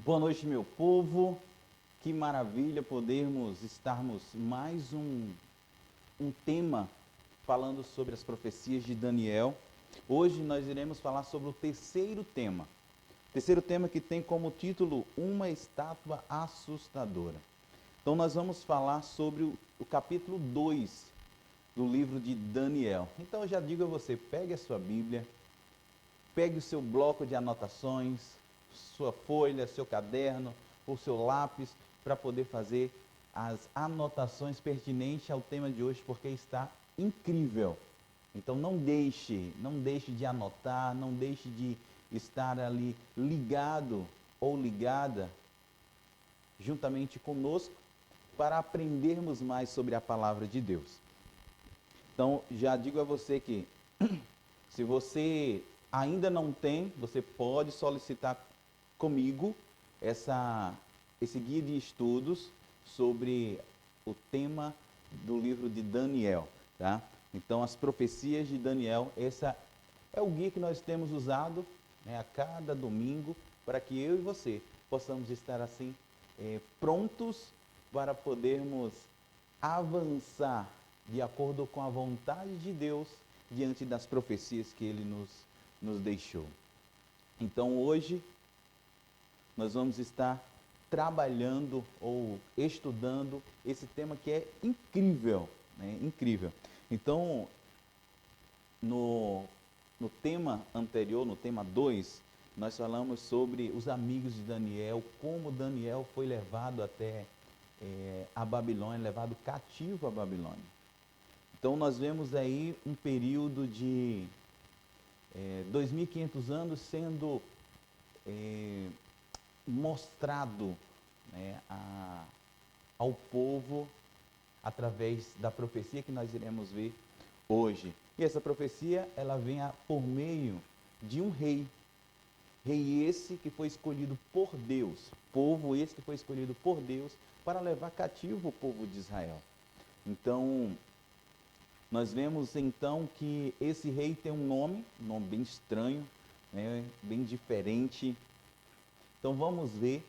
Boa noite, meu povo. Que maravilha podermos estarmos mais um tema falando sobre as profecias de Daniel. Hoje nós iremos falar sobre o terceiro tema. Terceiro tema que tem como título Uma Estátua Assustadora. Então nós vamos falar sobre o capítulo 2 do livro de Daniel. Então eu já digo a você, pegue a sua Bíblia, pegue o seu bloco de anotações, sua folha, seu caderno, ou seu lápis, para poder fazer as anotações pertinentes ao tema de hoje, porque está incrível. Então não deixe de anotar, não deixe de estar ali ligado ou ligada juntamente conosco para aprendermos mais sobre a palavra de Deus. Então já digo a você que se você ainda não tem, você pode solicitar comigo esse guia de estudos sobre o tema do livro de Daniel, tá? Então, as profecias de Daniel, esse é o guia que nós temos usado, né, a cada domingo, para que eu e você possamos estar assim, prontos para podermos avançar de acordo com a vontade de Deus diante das profecias que Ele nos deixou. Então, hoje, nós vamos estar trabalhando ou estudando esse tema que é incrível, né? Incrível. Então, no tema anterior, no tema 2, nós falamos sobre os amigos de Daniel, como Daniel foi levado até a Babilônia, levado cativo à Babilônia. Então, nós vemos aí um período de 2.500 anos sendo mostrado, né, ao povo através da profecia que nós iremos ver hoje. E essa profecia, ela vem por meio de um rei. Rei esse que foi escolhido por Deus. Povo esse que foi escolhido por Deus para levar cativo o povo de Israel. Então, nós vemos então que esse rei tem um nome bem estranho, né, bem diferente. Então vamos ver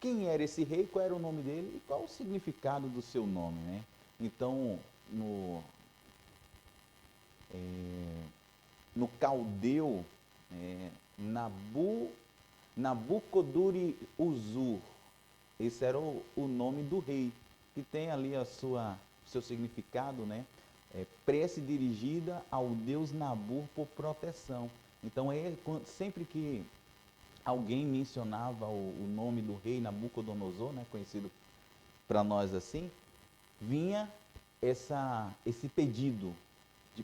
quem era esse rei, qual era o nome dele e qual o significado do seu nome, né? Então, no caldeu, Nabucodonosor, esse era o nome do rei, que tem ali seu significado, né? Prece dirigida ao deus Nabu por proteção. Então, sempre que alguém mencionava o nome do rei Nabucodonosor, né, conhecido para nós assim, vinha esse pedido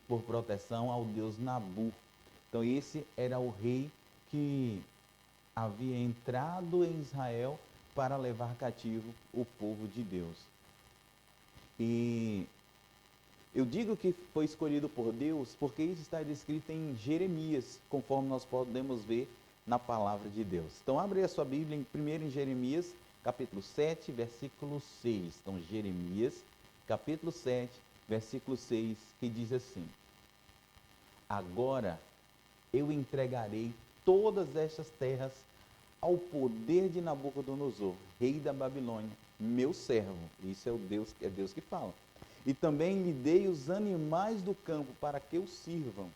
por proteção ao deus Nabu. Então esse era o rei que havia entrado em Israel para levar cativo o povo de Deus. E eu digo que foi escolhido por Deus porque isso está descrito em Jeremias, conforme nós podemos ver na palavra de Deus. Então, abre a sua Bíblia primeiro em Jeremias, capítulo 7, versículo 6. Então, Jeremias, capítulo 7, versículo 6, que diz assim: Agora eu entregarei todas estas terras ao poder de Nabucodonosor, rei da Babilônia, meu servo. Isso é Deus que fala. E também lhe dei os animais do campo para que o sirvam.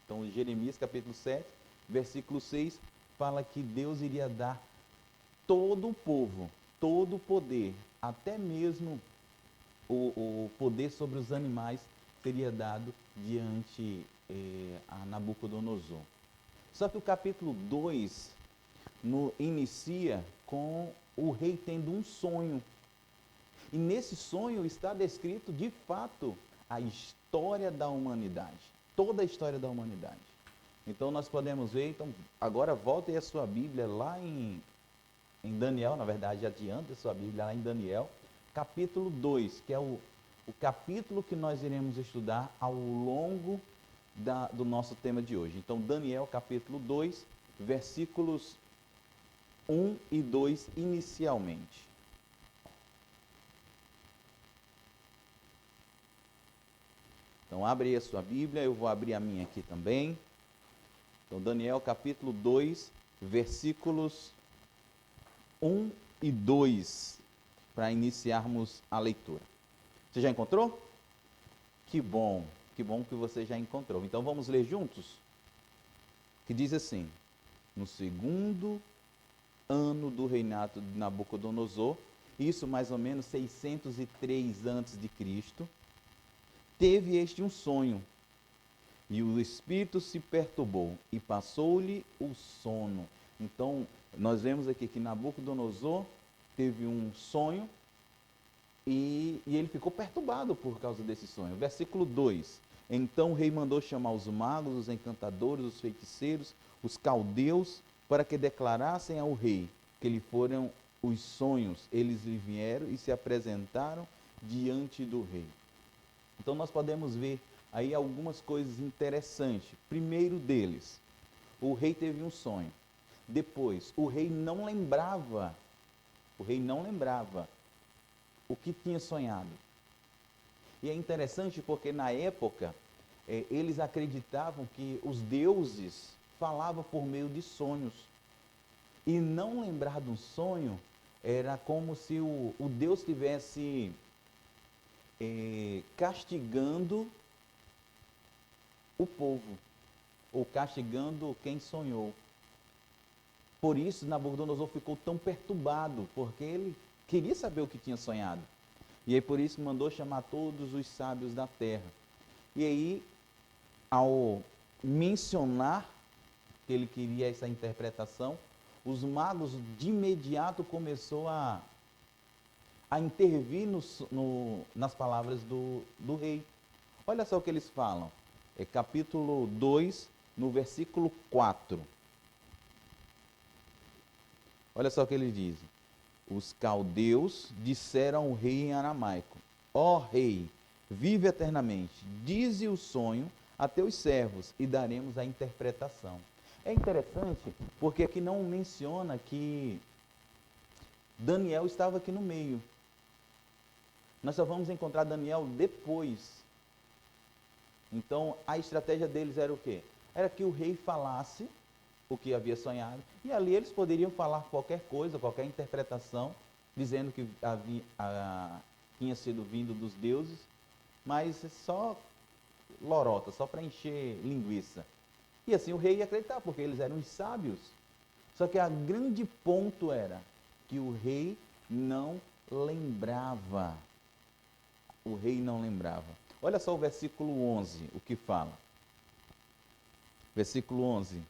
Então, Jeremias, capítulo 7, versículo 6, fala que Deus iria dar todo o povo, todo o poder, até mesmo o poder sobre os animais seria dado diante a Nabucodonosor. Só que o capítulo 2 inicia com o rei tendo um sonho. E nesse sonho está descrito, de fato, a história da humanidade. Toda a história da humanidade. Então nós podemos ver, agora volte a sua Bíblia lá em Daniel, na verdade adianta a sua Bíblia lá em Daniel, capítulo 2, que é o capítulo que nós iremos estudar ao longo do nosso tema de hoje. Então Daniel capítulo 2, versículos 1 e 2 inicialmente. Então abre aí a sua Bíblia, eu vou abrir a minha aqui também. Então Daniel capítulo 2, versículos 1 e 2, para iniciarmos a leitura. Você já encontrou? Que bom que você já encontrou. Então vamos ler juntos? Que diz assim: no segundo ano do reinado de Nabucodonosor, isso mais ou menos 603 a.C., teve este um sonho, e o espírito se perturbou, e passou-lhe o sono. Então, nós vemos aqui que Nabucodonosor teve um sonho, e ele ficou perturbado por causa desse sonho. Versículo 2: então o rei mandou chamar os magos, os encantadores, os feiticeiros, os caldeus, para que declarassem ao rei que lhe foram os sonhos. Eles lhe vieram e se apresentaram diante do rei. Então nós podemos ver aí algumas coisas interessantes. Primeiro deles, o rei teve um sonho. Depois, o rei não lembrava o que tinha sonhado. E é interessante porque na época eles acreditavam que os deuses falavam por meio de sonhos. E não lembrar de um sonho era como se o Deus estivesse castigando o povo, ou castigando quem sonhou. Por isso Nabucodonosor ficou tão perturbado, porque ele queria saber o que tinha sonhado. E aí por isso mandou chamar todos os sábios da terra. E aí, ao mencionar que ele queria essa interpretação, os magos de imediato começou a intervir nas palavras do rei. Olha só o que eles falam. É capítulo 2, no versículo 4. Olha só o que eles dizem. Os caldeus disseram ao rei em aramaico: ó rei, vive eternamente, dize o sonho a teus servos e daremos a interpretação. É interessante porque aqui não menciona que Daniel estava aqui no meio. Nós só vamos encontrar Daniel depois. Então a estratégia deles era o quê? Era que o rei falasse o que havia sonhado, e ali eles poderiam falar qualquer coisa, qualquer interpretação, dizendo que tinha sido vindo dos deuses, mas só lorota, só para encher linguiça. E assim o rei ia acreditar, porque eles eram os sábios. Só que a grande ponto era que o rei não lembrava. O rei não lembrava. Olha só o versículo 11, o que fala. Versículo 11.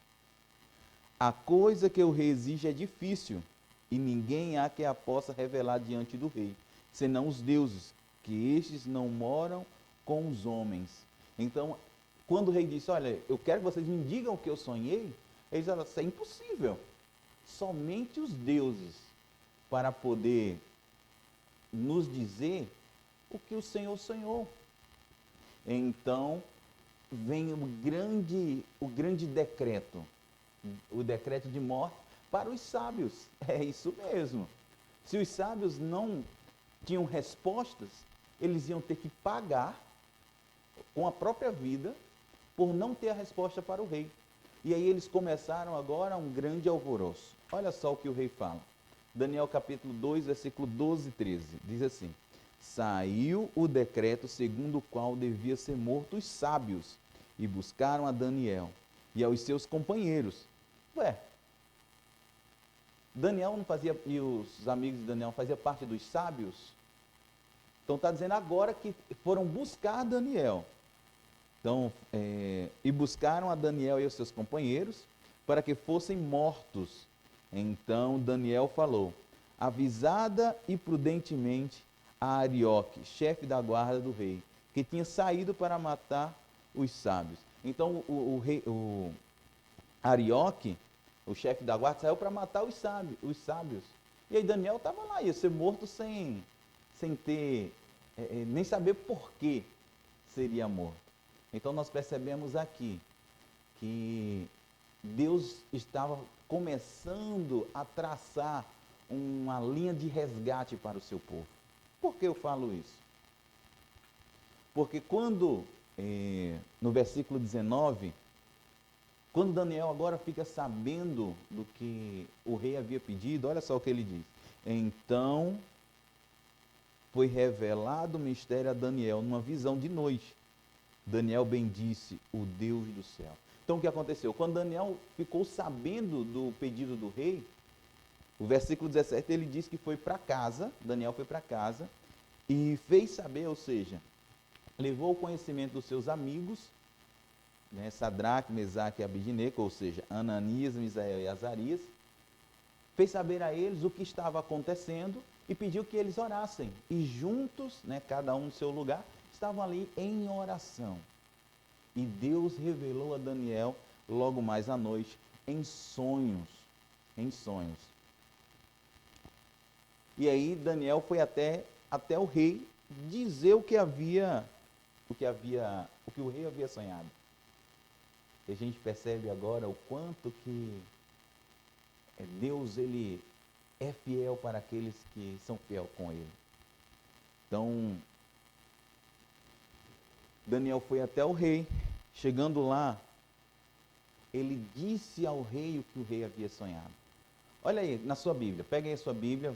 A coisa que o rei exige é difícil, e ninguém há que a possa revelar diante do rei, senão os deuses, que estes não moram com os homens. Então, quando o rei disse: olha, eu quero que vocês me digam o que eu sonhei, eles falaram: isso é impossível. Somente os deuses para poder nos dizer o que o Senhor sonhou. Então, vem o grande decreto, o decreto de morte para os sábios. É isso mesmo. Se os sábios não tinham respostas, eles iam ter que pagar com a própria vida por não ter a resposta para o rei. E aí eles começaram agora um grande alvoroço. Olha só o que o rei fala. Daniel capítulo 2, versículo 12 e 13. Diz assim: saiu o decreto segundo o qual devia ser morto os sábios, e buscaram a Daniel e aos seus companheiros. Ué, Daniel não fazia, e os amigos de Daniel faziam parte dos sábios? Então está dizendo agora que foram buscar Daniel. Então, e buscaram a Daniel e os seus companheiros para que fossem mortos. Então Daniel falou, avisada e prudentemente, a Arioque, chefe da guarda do rei, que tinha saído para matar os sábios. Então o Arioque, o chefe da guarda, saiu para matar os sábios. E aí Daniel estava lá, ia ser morto sem ter, nem saber por que seria morto. Então nós percebemos aqui que Deus estava começando a traçar uma linha de resgate para o seu povo. Por que eu falo isso? Porque quando, no versículo 19, Quando Daniel agora fica sabendo do que o rei havia pedido, olha só o que ele diz. Então foi revelado o mistério a Daniel numa visão de noite. Daniel bendisse o Deus do céu. Então o que aconteceu? Quando Daniel ficou sabendo do pedido do rei, o versículo 17 ele diz que foi para casa, Daniel foi para casa e fez saber, ou seja, levou o conhecimento dos seus amigos, né, Sadraque, Mesaque e Abidneco, ou seja, Ananias, Misael e Azarias, fez saber a eles o que estava acontecendo e pediu que eles orassem. E juntos, né, cada um no seu lugar, estavam ali em oração. E Deus revelou a Daniel logo mais à noite em sonhos. Em sonhos. E aí Daniel foi até o rei dizer o que o rei havia sonhado. E a gente percebe agora o quanto que Deus ele é fiel para aqueles que são fiel com ele. Então, Daniel foi até o rei. Chegando lá, ele disse ao rei o que o rei havia sonhado. Olha aí, na sua Bíblia, pega aí a sua Bíblia,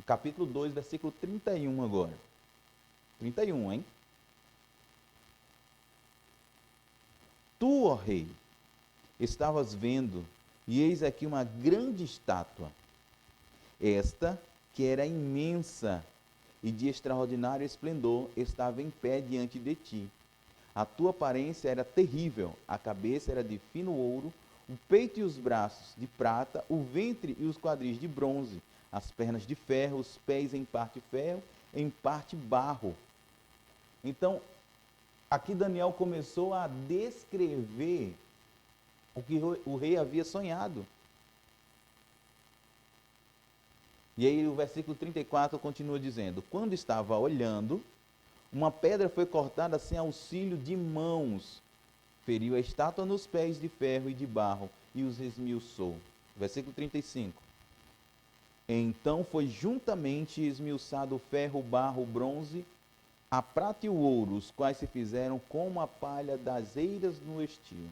capítulo 2, versículo 31 agora. 31, hein? Tu, ó rei, estavas vendo, e eis aqui uma grande estátua. Esta, que era imensa e de extraordinário esplendor, estava em pé diante de ti. A tua aparência era terrível, a cabeça era de fino ouro, o peito e os braços de prata, o ventre e os quadris de bronze, as pernas de ferro, os pés em parte ferro, em parte barro. Então, aqui Daniel começou a descrever o que o rei havia sonhado. E aí o versículo 34 continua dizendo: quando estava olhando, uma pedra foi cortada sem auxílio de mãos, feriu a estátua nos pés de ferro e de barro e os esmiuçou. Versículo 35. Então foi juntamente esmiuçado o ferro, o barro, o bronze, a prata e o ouro, os quais se fizeram como a palha das eiras no estio.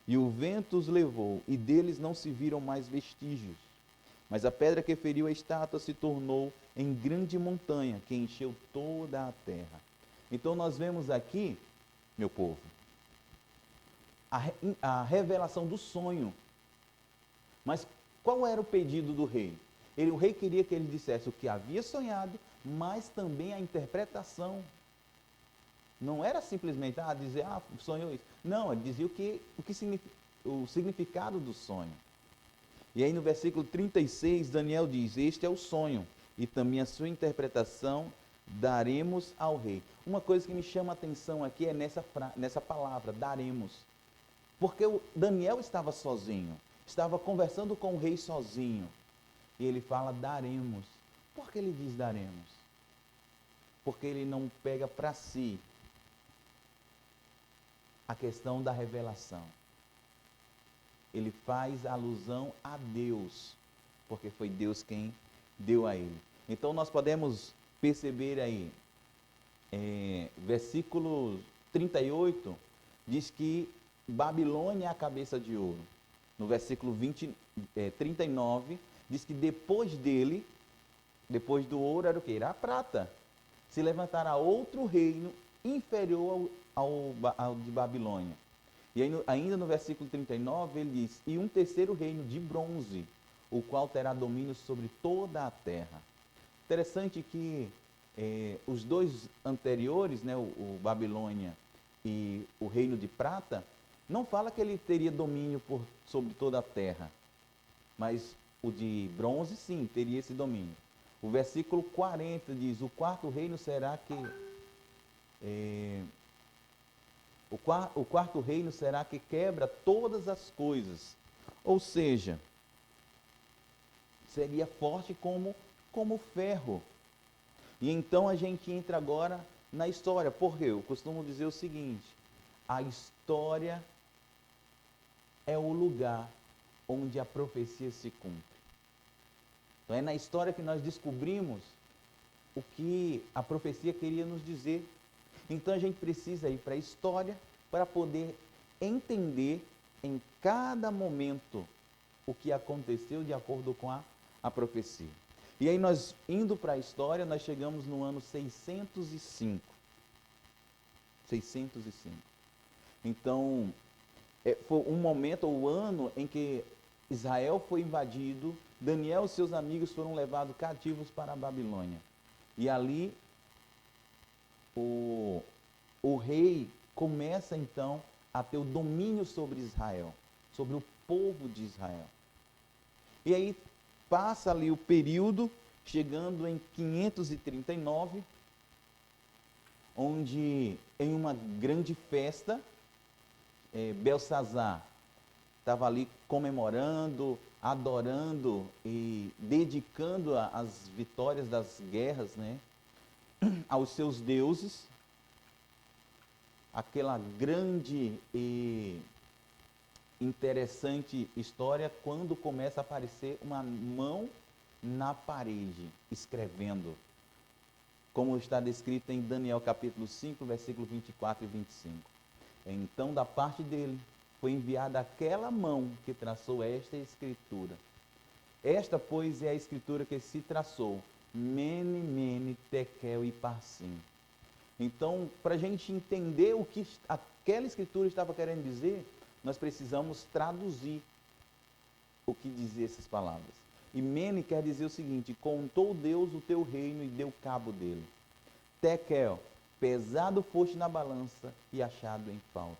E o vento os levou, e deles não se viram mais vestígios. Mas a pedra que feriu a estátua se tornou em grande montanha, que encheu toda a terra. Então nós vemos aqui, meu povo, a revelação do sonho. Mas qual era o pedido do rei? O rei queria que ele dissesse o que havia sonhado, mas também a interpretação. Não era simplesmente dizer, sonhou isso. Não, ele dizia o significado do sonho. E aí no versículo 36, Daniel diz: este é o sonho, e também a sua interpretação daremos ao rei. Uma coisa que me chama a atenção aqui é nessa palavra, daremos. Porque Daniel estava sozinho, estava conversando com o rei sozinho. E ele fala daremos. Por que ele diz daremos? Porque ele não pega para si a questão da revelação. Ele faz alusão a Deus, porque foi Deus quem deu a ele. Então nós podemos perceber aí, versículo 38, diz que Babilônia é a cabeça de ouro. No versículo 39, diz que depois dele, depois do ouro era o quê? Era a prata. Se levantará outro reino inferior ao de Babilônia. E aí, ainda no versículo 39, ele diz: e um terceiro reino de bronze, o qual terá domínio sobre toda a terra. Interessante que os dois anteriores, né, o Babilônia e o reino de prata, não fala que ele teria domínio sobre toda a terra, mas o de bronze sim, teria esse domínio. O versículo 40 diz: o quarto reino será que... O quarto reino será que quebra todas as coisas. Ou seja, seria forte como ferro. E então a gente entra agora na história. Porque eu costumo dizer o seguinte: a história é o lugar onde a profecia se cumpre. Então é na história que nós descobrimos o que a profecia queria nos dizer. Então a gente precisa ir para a história para poder entender em cada momento o que aconteceu de acordo com a profecia. E aí nós, indo para a história, nós chegamos no ano 605. 605. Então, foi um momento, o ano em que Israel foi invadido, Daniel e seus amigos foram levados cativos para a Babilônia. E ali, o rei começa então a ter o domínio sobre Israel, sobre o povo de Israel. E aí passa ali o período, chegando em 539, onde em uma grande festa, Belsazar estava ali comemorando, adorando e dedicando as vitórias das guerras, né, aos seus deuses. Aquela grande e interessante história quando começa a aparecer uma mão na parede, escrevendo, como está descrito em Daniel capítulo 5, versículo 24 e 25. Então, da parte dele, foi enviada aquela mão que traçou esta escritura. Esta, pois, é a escritura que se traçou, Mene, Mene, Tekel e Parsim. Então, para a gente entender o que aquela escritura estava querendo dizer, nós precisamos traduzir o que dizia essas palavras. E Mene quer dizer o seguinte: contou Deus o teu reino e deu cabo dele. Tekel, pesado foste na balança e achado em falta.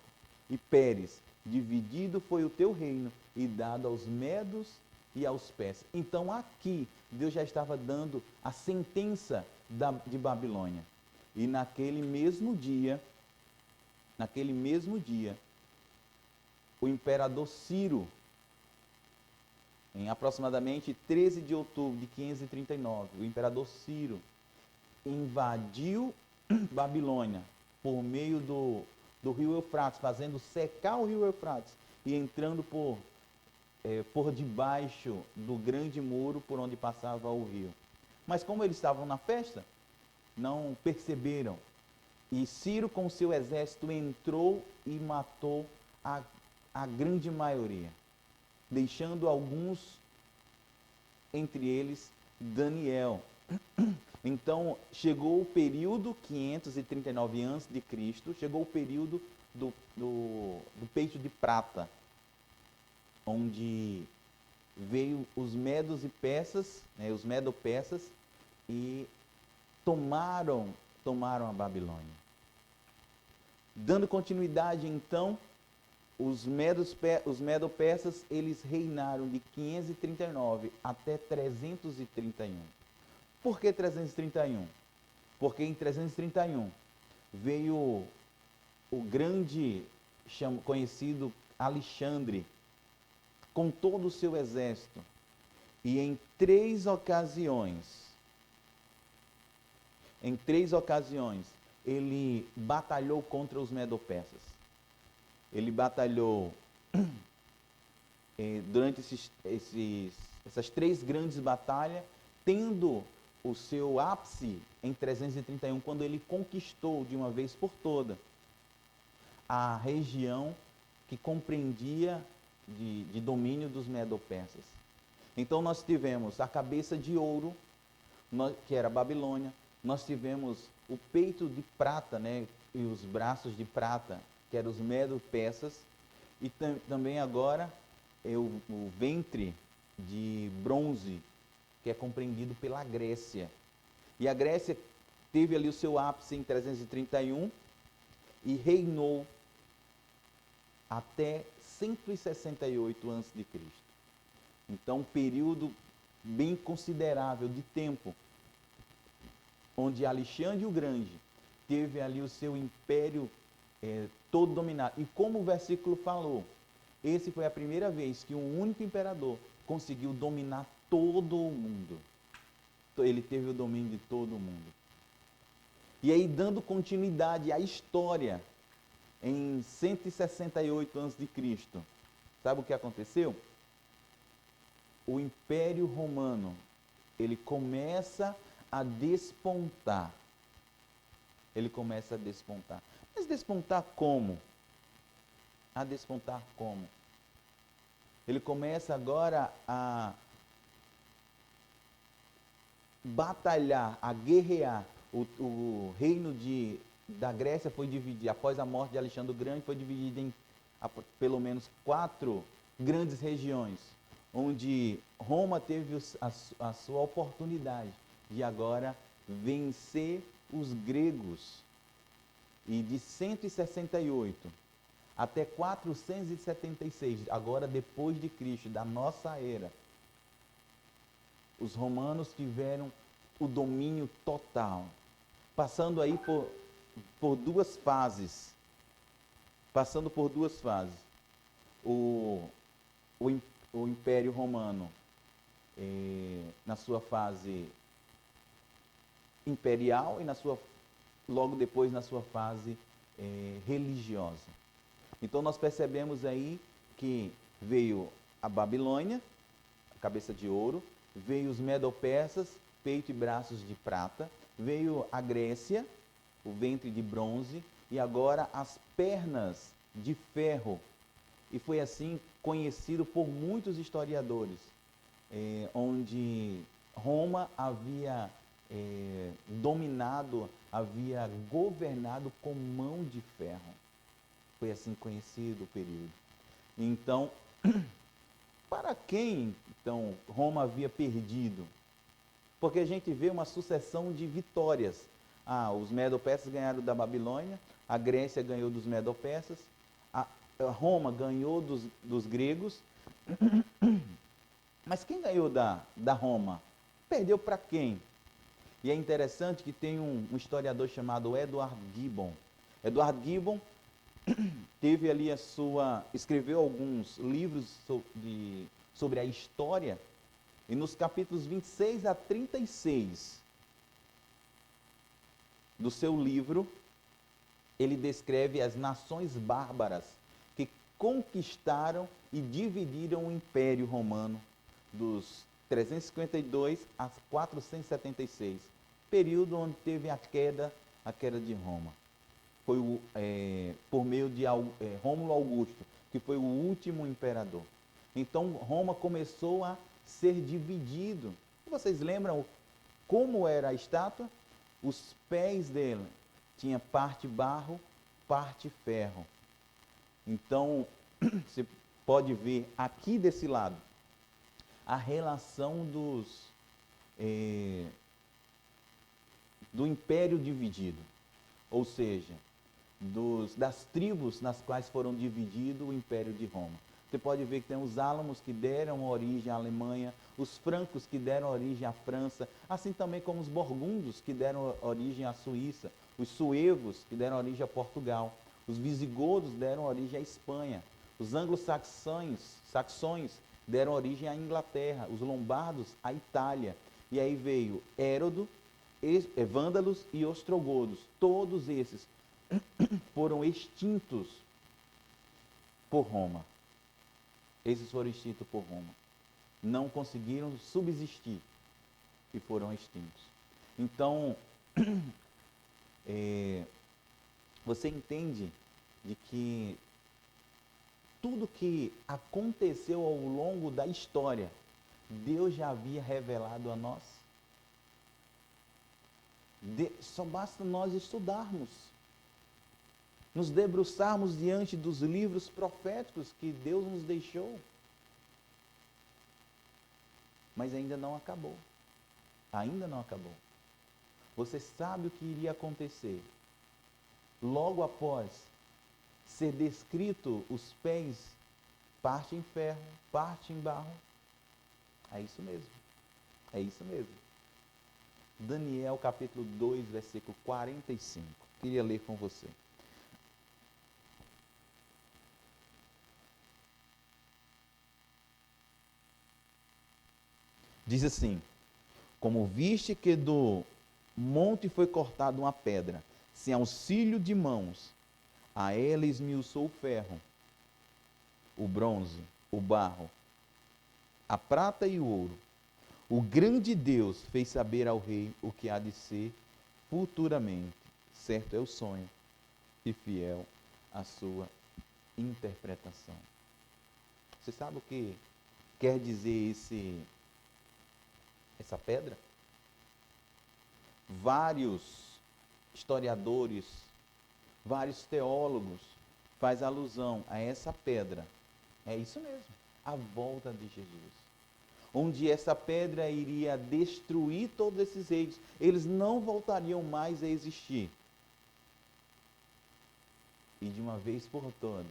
E Pérez, dividido foi o teu reino e dado aos medos e aos persas. Então aqui Deus já estava dando a sentença de Babilônia. E naquele mesmo dia, o imperador Ciro, em aproximadamente 13 de outubro de 539, o imperador Ciro invadiu Babilônia por meio do rio Eufrates, fazendo secar o rio Eufrates e entrando por debaixo do grande muro por onde passava o rio. Mas como eles estavam na festa, não perceberam. E Ciro com seu exército entrou e matou a grande maioria, deixando alguns, entre eles Daniel. Então, chegou o período 539 a.C., chegou o período do peito de prata, onde veio os medos e persas, né, os medo-persas, e tomaram a Babilônia. Dando continuidade, então, os medo-persas, eles reinaram de 539 até 331. Por que 331? Porque em 331 veio o grande conhecido Alexandre com todo o seu exército. E em três ocasiões, ele batalhou contra os medo-persas. Ele batalhou durante essas três grandes batalhas, tendo o seu ápice em 331, quando ele conquistou de uma vez por toda a região que compreendia de domínio dos medo-persas. Então nós tivemos a cabeça de ouro, que era a Babilônia, nós tivemos o peito de prata, né, e os braços de prata, que eram os medo-persas, e também agora o ventre de bronze, que é compreendido pela Grécia. E a Grécia teve ali o seu ápice em 331 e reinou até 168 a.C. Então, um período bem considerável de tempo, onde Alexandre o Grande teve ali o seu império todo dominado. E como o versículo falou, esse foi a primeira vez que um único imperador conseguiu dominar todo o mundo. Ele teve o domínio de todo o mundo. E aí, dando continuidade à história, em 168 a.C., sabe o que aconteceu? O Império Romano, ele começa a despontar. Mas despontar como? Ele começa agora a batalhar, a guerrear. O reino da Grécia foi dividido, após a morte de Alexandre o Grande, foi dividido em pelo menos 4 grandes regiões, onde Roma teve a sua oportunidade de agora vencer os gregos. E de 168 até 476, agora depois de Cristo, da nossa era, os romanos tiveram o domínio total, passando aí por duas fases. O Império Romano, na sua fase imperial e logo depois na sua fase religiosa. Então nós percebemos aí que veio a Babilônia, a cabeça de ouro, veio os Medo-Persas, peito e braços de prata, veio a Grécia, o ventre de bronze, e agora as pernas de ferro. E foi assim conhecido por muitos historiadores, onde Roma havia dominado, havia governado com mão de ferro. Foi assim conhecido o período. Então, para quem então Roma havia perdido? Porque a gente vê uma sucessão de vitórias. Os Medo-Persas ganharam da Babilônia, a Grécia ganhou dos Medo-Persas, a Roma ganhou dos gregos. Mas quem ganhou da Roma? Perdeu para quem? E é interessante que tem um historiador chamado Edward Gibbon. Edward Gibbon teve ali escreveu alguns livros sobre a história, e nos capítulos 26 a 36 do seu livro, ele descreve as nações bárbaras que conquistaram e dividiram o Império Romano dos 352 a 476, período onde teve a queda de Roma. Foi por meio de Rômulo Augusto, que foi o último imperador. Então Roma começou a ser dividido. Vocês lembram como era a estátua? Os pés dele tinha parte barro, parte ferro. Então você pode ver aqui desse lado a relação do império dividido, ou seja, das tribos nas quais foram dividido o Império de Roma. Você pode ver que tem os álamos que deram origem à Alemanha, os francos que deram origem à França, assim também como os burgundos que deram origem à Suíça, os suevos que deram origem a Portugal, os visigodos deram origem à Espanha, os anglo-saxões deram origem à Inglaterra, os lombardos à Itália. E aí veio Hérodo, vândalos e ostrogodos. Todos esses foram extintos por Roma. Esses foram extintos por Roma. Não conseguiram subsistir e foram extintos. Então, você entende de que tudo que aconteceu ao longo da história, Deus já havia revelado a nós. Só basta nós estudarmos, nos debruçarmos diante dos livros proféticos que Deus nos deixou. Mas ainda não acabou. Ainda não acabou. Você sabe o que iria acontecer logo após ser descrito os pés, parte em ferro, parte em barro? É isso mesmo. É isso mesmo. Daniel capítulo 2, versículo 45. Queria ler com você. Diz assim: como viste que do monte foi cortada uma pedra, sem auxílio de mãos, a ela esmiuçou o ferro, o bronze, o barro, a prata e o ouro. O grande Deus fez saber ao rei o que há de ser futuramente. Certo é o sonho e fiel a sua interpretação. Você sabe o que quer dizer essa pedra? Vários historiadores, vários teólogos faz alusão a essa pedra. É isso mesmo, a volta de Jesus. Onde essa pedra iria destruir todos esses reinos. Eles não voltariam mais a existir. E de uma vez por todas,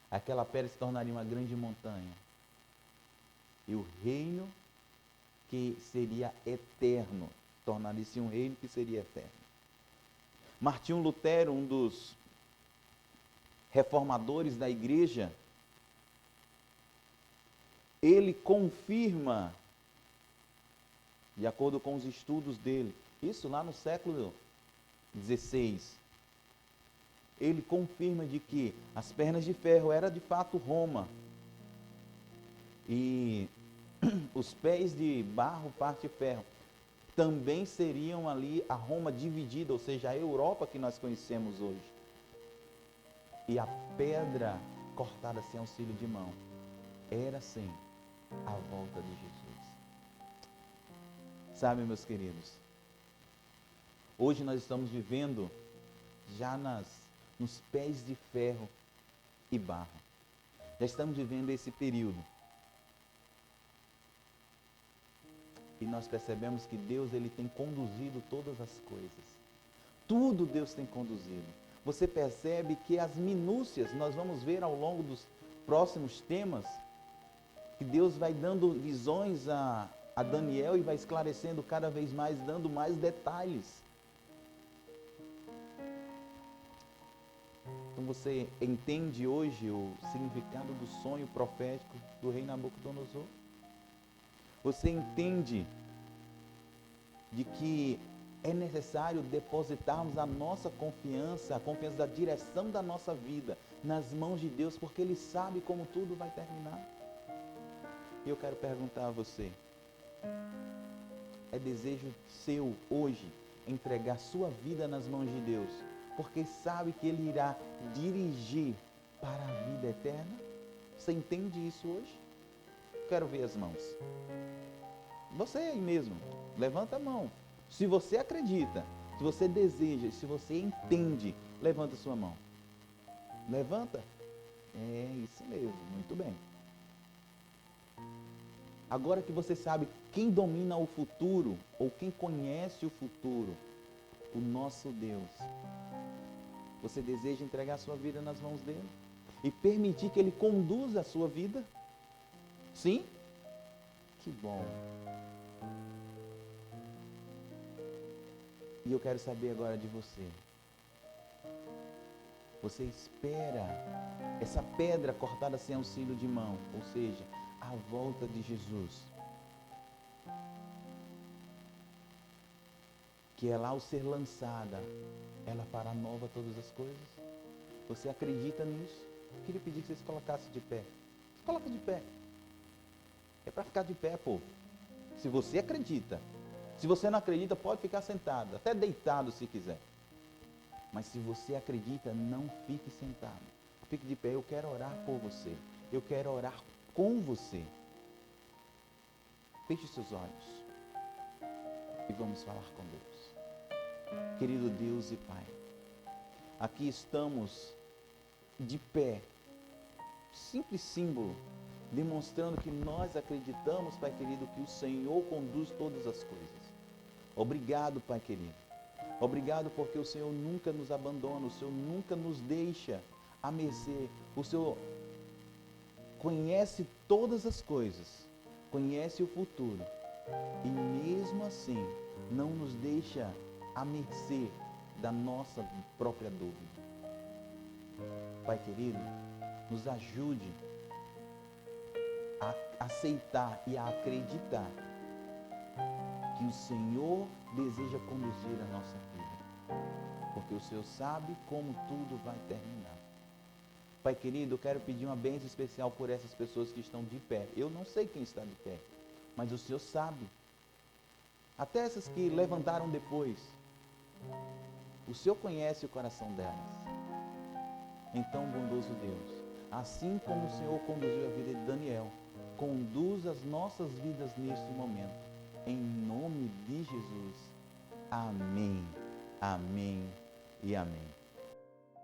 aquela pedra se tornaria uma grande montanha. E o reino que seria eterno, tornaria-se um reino que seria eterno. Martinho Lutero, um dos reformadores da igreja, ele confirma, de acordo com os estudos dele, isso lá no século XVI, ele confirma de que as pernas de ferro era de fato Roma, e os pés de barro, parte de ferro, também seriam ali a Roma dividida, ou seja, a Europa que nós conhecemos hoje. E a pedra cortada sem auxílio de mão era sim a volta de Jesus. Sabe, meus queridos, hoje nós estamos vivendo já nos pés de ferro e barro. Já estamos vivendo esse período. E nós percebemos que Deus, ele tem conduzido todas as coisas. Tudo Deus tem conduzido. Você percebe que as minúcias, nós vamos ver ao longo dos próximos temas, que Deus vai dando visões a Daniel e vai esclarecendo cada vez mais, dando mais detalhes. Então você entende hoje o significado do sonho profético do rei Nabucodonosor? Você entende de que é necessário depositarmos a nossa confiança, a confiança da direção da nossa vida nas mãos de Deus, porque Ele sabe como tudo vai terminar? E eu quero perguntar a você, é desejo seu hoje entregar sua vida nas mãos de Deus, porque sabe que Ele irá dirigir para a vida eterna? Você entende isso hoje? Quero ver as mãos. Você aí mesmo, levanta a mão. Se você acredita, se você deseja, se você entende, levanta a sua mão. Levanta. É isso mesmo, muito bem. Agora que você sabe quem domina o futuro, ou quem conhece o futuro, o nosso Deus, você deseja entregar a sua vida nas mãos dele? E permitir que ele conduza a sua vida? Sim? Que bom. E eu quero saber agora de você. Você espera essa pedra cortada sem auxílio de mão, ou seja, a volta de Jesus, que ela ao ser lançada, ela fará nova todas as coisas? Você acredita nisso? Eu queria pedir que você se colocasse de pé. Se coloca de pé. É para ficar de pé, povo. Se você acredita. Se você não acredita, pode ficar sentado, até deitado se quiser. Mas se você acredita, não fique sentado. Fique de pé. Eu quero orar por você. Eu quero orar com você. Feche seus olhos. E vamos falar com Deus. Querido Deus e Pai, aqui estamos de pé. Simples símbolo, demonstrando que nós acreditamos, Pai querido, que o Senhor conduz todas as coisas. Obrigado, Pai querido. Obrigado porque o Senhor nunca nos abandona, o Senhor nunca nos deixa à mercê. O Senhor conhece todas as coisas, conhece o futuro e mesmo assim não nos deixa à mercê da nossa própria dúvida. Pai querido, nos ajude a aceitar e a acreditar que o Senhor deseja conduzir a nossa vida, porque o Senhor sabe como tudo vai terminar. Pai querido, eu quero pedir uma bênção especial por essas pessoas que estão de pé. Eu não sei quem está de pé, mas o Senhor sabe. Até essas que levantaram depois, o Senhor conhece o coração delas. Então, bondoso Deus, assim como o Senhor conduziu a vida de Daniel, conduz as nossas vidas neste momento. Em nome de Jesus. Amém, amém e amém.